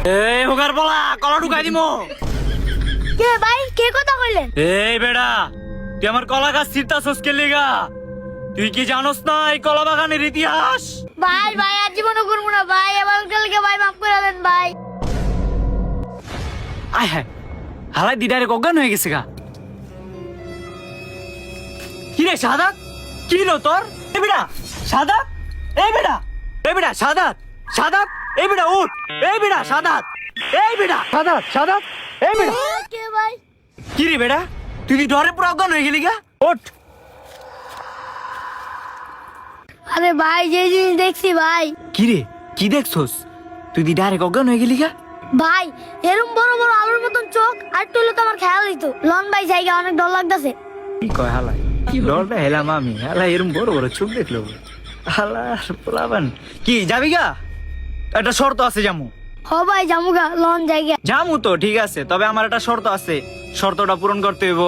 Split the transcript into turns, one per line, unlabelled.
এই হোগার বলা কলা ঢুকাই দিমো।
কে ভাই কে কথা কইলেন?
এই বেড়া, তুই আমার কলা গাছ ছিড়তাছস কে লিগা? তুই কি জানোস না এই কলা বাগানের ইতিহাস?
ভাই ভাই আর জীবনও করবো না ভাই, আমার কালকে ভাই মাফ করে দেন ভাই।
আয় হ্যাঁ, হালাই দিদারে অজ্ঞান হয়ে গেছে গা। কি রে সাদাত, কি হলো তোর? এই বেড়া সাদাত, এই বেড়া, এই বেড়া সাদাত, সাদাত, এই বেড়া উঠ, এই বেড়া সাদাত, এই বেড়া সাদাত, সাদাত, এই বেড়া।
কে ভাই?
কি রে বেড়া, তুই কি ডরে পুরো অজ্ঞান হয়ে গেলি গা? ওঠ।
আরে ভাই যে জিনিস দেখছি ভাই।
কি রে, কি দেখছস? তুই দি ডাইরেক্ট অজ্ঞান হয়ে গেলি গা?
ভাই এরকম বড় বড় আলুর মতন চোখ আর তুইলে তো আমার খেয়াল দিত। লন ভাই জায়গা অনেক ডর লাগতেছে।
কি কয় হালাই, ডরটা হেলাম আমি। হালাই এরকম বড় বড় চোখ দেখলো হালার পোলাবান। কি যাবি গা? একটা শর্ত আছে জামু।
হ ভাই জামুগা লন জায়গা।
জামু তো ঠিক আছে, তবে আমার একটা শর্ত আছে, শর্তটা পূরণ করতে হইব।